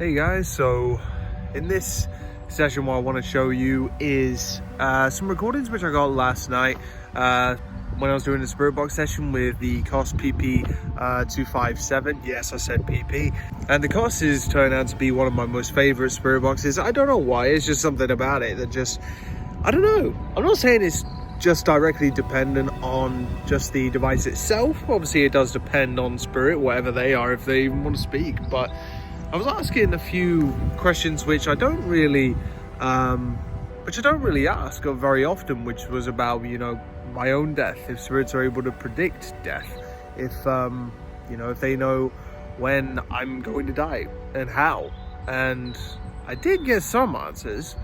Hey guys, so in this session what I want to show you is some recordings which I got last night when I was doing the Spirit Box session with the COS PP257. Yes, I said PP. And the COS is turned out to be one of my most favorite Spirit Boxes. I don't know why, it's just something about it that just, I don't know. I'm not saying it's just directly dependent on just the device itself. Obviously it does depend on Spirit, whatever they are, if they even want to speak, but I was asking a few questions which I don't really ask very often, which was about, you know, my own death, if spirits are able to predict death, if you know, if they know when I'm going to die and how. And I did get some answers,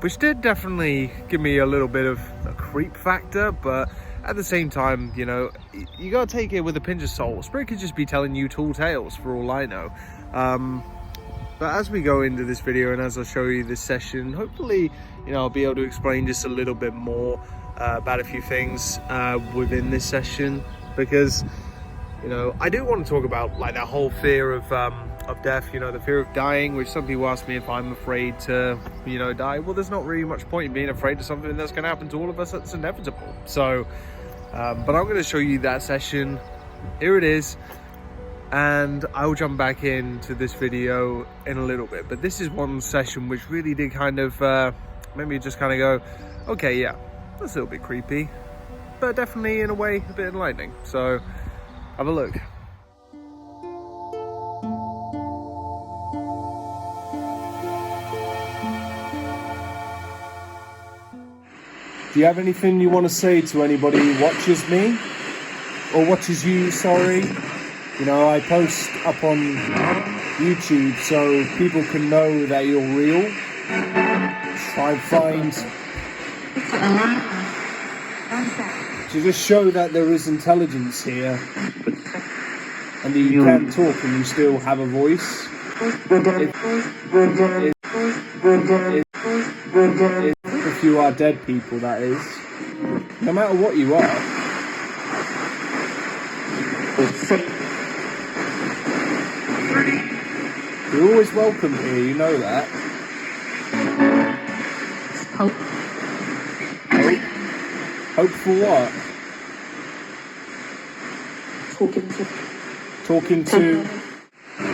which did definitely give me a little bit of a creep factor, but at the same time, you know, you gotta take it with a pinch of salt. Spirit could just be telling you tall tales for all I know. But as we go into this video and as I show you this session, hopefully, you know, I'll be able to explain just a little bit more about a few things within this session, because, you know, I do want to talk about like that whole fear of death, you know, the fear of dying, which some people ask me if I'm afraid to, you know, die. Well, there's not really much point in being afraid of something that's going to happen to all of us. That's inevitable. So but I'm going to show you that session. Here it is, and I'll jump back into this video in a little bit. But this is one session which really did kind of made me just kind of go, okay, yeah, that's a little bit creepy, but definitely in a way a bit enlightening. So have a look. Do you have anything you want to say to anybody who watches me? Or watches you, sorry? You know, I post up on YouTube so people can know that you're real. Try and find... to just show that there is intelligence here. And that you can talk and you still have a voice. If you are dead people, that is. No matter what you are. You're always welcome here, you know that. Hope. Hope? Hope for what? Talking to... You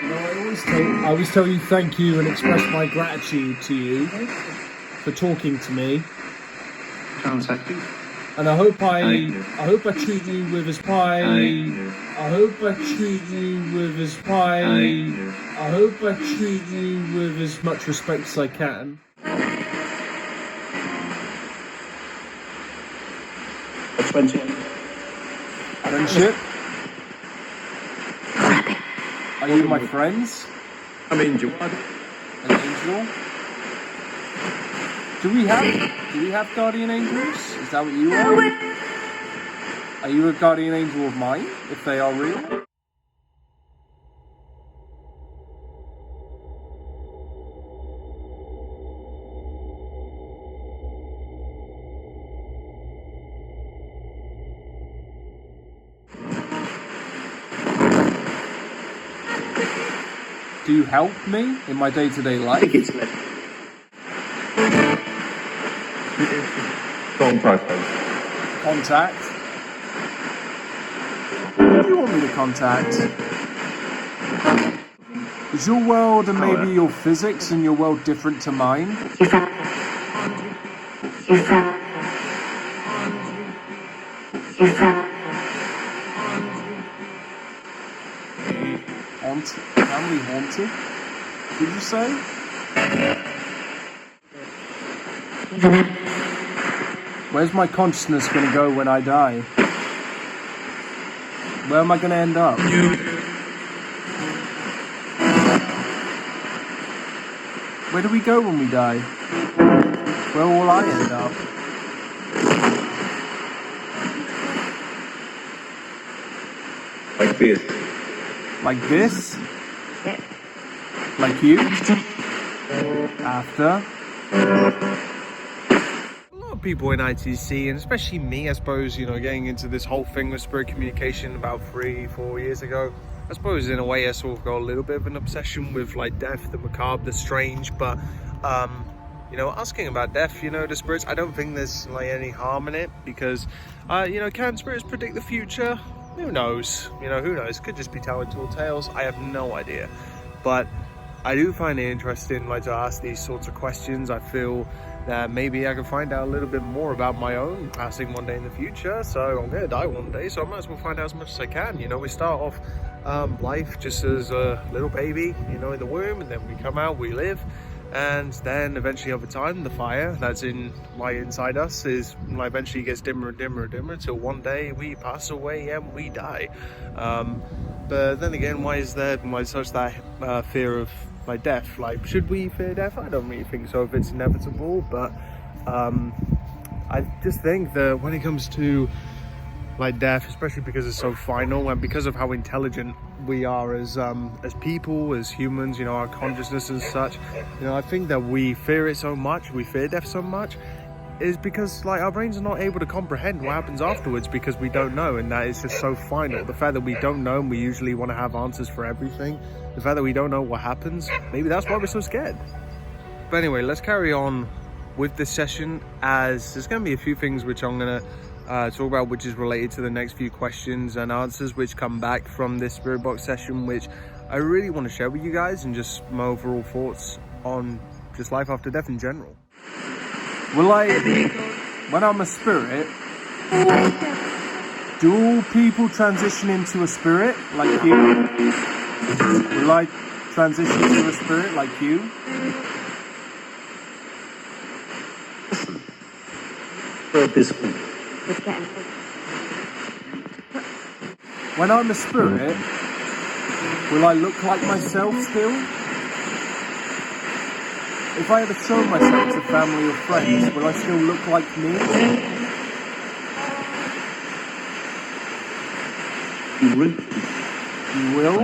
know, I always tell you thank you and express my gratitude to you for talking to me. And I hope I treat you with as pie. I hope I treat you with as pie. I hope I treat you with as much respect as I can. Friendship? Are you my friends? I'm Angel. An angel? Do we have guardian angels? Is that what you are? Are you a guardian angel of mine, if they are real? Do you help me in my day-to-day life? Contact? Who do you want me to contact? Is your world and maybe your physics and your world different to mine? Family haunted? Did you say? Where's my consciousness gonna go when I die? Where am I gonna end up? Where do we go when we die? Where will I end up? Like this. Like this? Like you? After? of people in ITC, and especially me, I suppose, you know, getting into this whole thing with spirit communication about 3-4 years ago, I suppose in a way I sort of got a little bit of an obsession with like death, the macabre, the strange, but you know, asking about death, you know, the spirits, I don't think there's like any harm in it, because you know, can spirits predict the future? Who knows? You know, who knows? Could just be telling tall tales. I have no idea. But I do find it interesting, like, to ask these sorts of questions. I feel that maybe I can find out a little bit more about my own passing one day in the future. So I'm gonna die one day, so I might as well find out as much as I can. You know, we start off life just as a little baby, you know, in the womb, and then we come out, we live, and then eventually over time the fire that's in like inside us is like eventually gets dimmer and dimmer and dimmer till one day we pass away and we die. But then again, why is there such that fear of like death? Like, should we fear death? I don't really think so if it's inevitable, but I just think that when it comes to like death, especially because it's so final and because of how intelligent we are as people, as humans, you know, our consciousness and such, you know, I think that we fear it so much, we fear death so much, is because like our brains are not able to comprehend what happens afterwards, because we don't know, and that is just so final. The fact that we don't know, and we usually want to have answers for everything, the fact that we don't know what happens, maybe that's why we're so scared. But anyway, let's carry on with this session, as there's going to be a few things which I'm going to talk about, which is related to the next few questions and answers which come back from this spirit box session, which I really want to share with you guys, and just my overall thoughts on just life after death in general. Well, when I'm a spirit, do all people transition into a spirit like you? Will I transition to a spirit like you? When I'm a spirit, will I look like myself still? If I ever show myself to family or friends, will I still look like me? You will?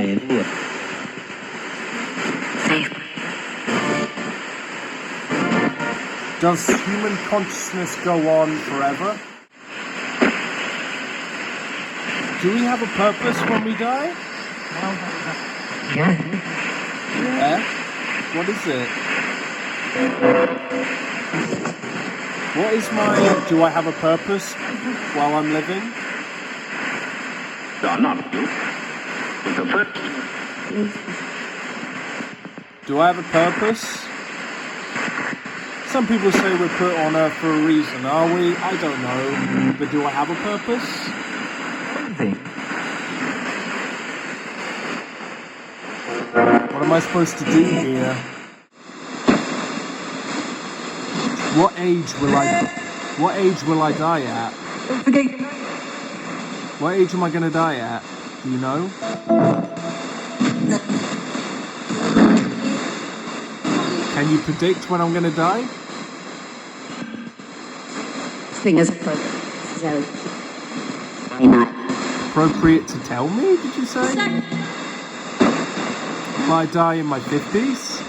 Does human consciousness go on forever? Do we have a purpose when we die? Yeah? What is it? What is my... Do I have a purpose while I'm living? Do I have a purpose? Some people say we're put on Earth for a reason, are we? I don't know. But do I have a purpose? What am I supposed to do here? What age will I die at? What age am I gonna die at? Do you know? Can you predict when I'm gonna die? Appropriate to tell me, did you say? Will I die in my 50s?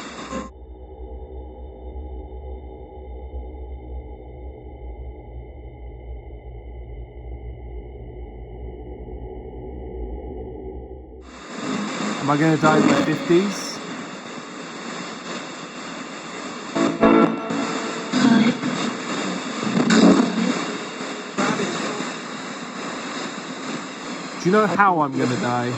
Am I going to die in my 50s? Do you know how I'm going to die?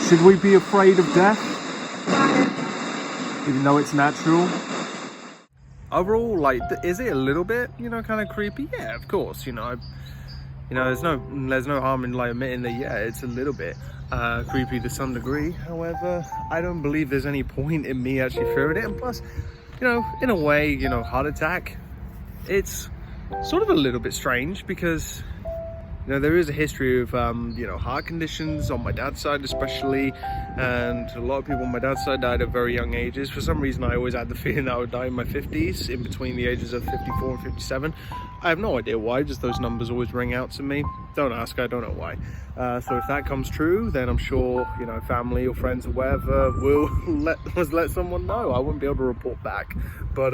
Should we be afraid of death, even though it's natural? Overall, like, is it a little bit, you know, kind of creepy? Yeah, of course. You know, there's no harm in like admitting that. Yeah, it's a little bit creepy to some degree. However, I don't believe there's any point in me actually fearing it. And plus, you know, in a way, you know, heart attack, it's sort of a little bit strange because You know, there is a history of, you know, heart conditions on my dad's side especially, and a lot of people on my dad's side died at very young ages. For some reason, I always had the feeling that I would die in my 50s, in between the ages of 54 and 57. I have no idea why, just those numbers always ring out to me. Don't ask, I don't know why. So if that comes true, then I'm sure, you know, family or friends or whatever will let someone know. I wouldn't be able to report back. But,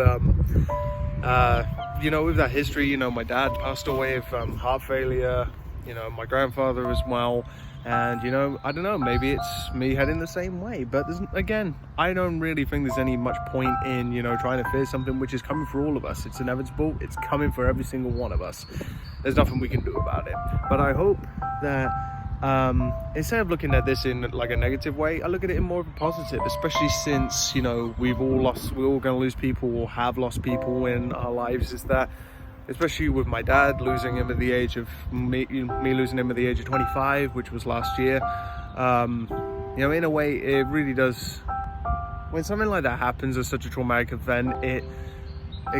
you know, with that history, you know, my dad passed away of heart failure, you know, my grandfather as well. And, you know, I don't know, maybe it's me heading the same way. But again, I don't really think there's any much point in, you know, trying to fear something which is coming for all of us. It's inevitable. It's coming for every single one of us. There's nothing we can do about it. But I hope that instead of looking at this in like a negative way, I look at it in more of a positive, especially since, you know, we're all going to lose people or have lost people in our lives. Is that, especially with my dad losing him at the age of me losing him at the age of 25, which was last year. You know, in a way, it really does. When something like that happens, as such a traumatic event, it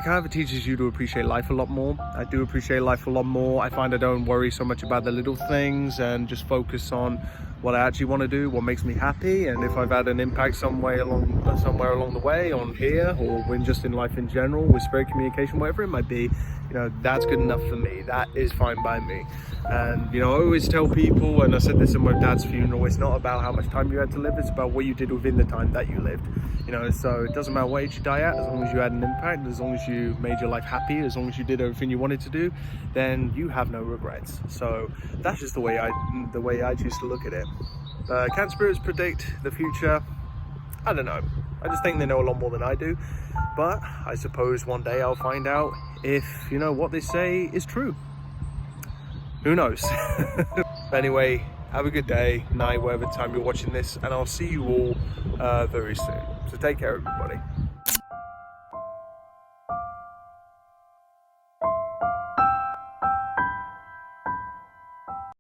kind of teaches you to appreciate life a lot more. I do appreciate life a lot more. I find I don't worry so much about the little things and just focus on what I actually want to do, what makes me happy. And if I've had an impact somewhere along the way, on here, or when just in life in general, with spirit communication, whatever it might be, you know, that's good enough for me. That is fine by me. And, you know, I always tell people, and I said this in my dad's funeral, it's not about how much time you had to live, it's about what you did within the time that you lived. You know, so it doesn't matter what age you die at, as long as you had an impact, as long as you made your life happy, as long as you did everything you wanted to do, then you have no regrets. So that's just the way I choose to look at it. Can spirits predict the future? I don't know. I just think they know a lot more than I do. But I suppose one day I'll find out if, you know, what they say is true. Who knows? Anyway, have a good day, night, whatever time you're watching this, and I'll see you all very soon. So take care, everybody.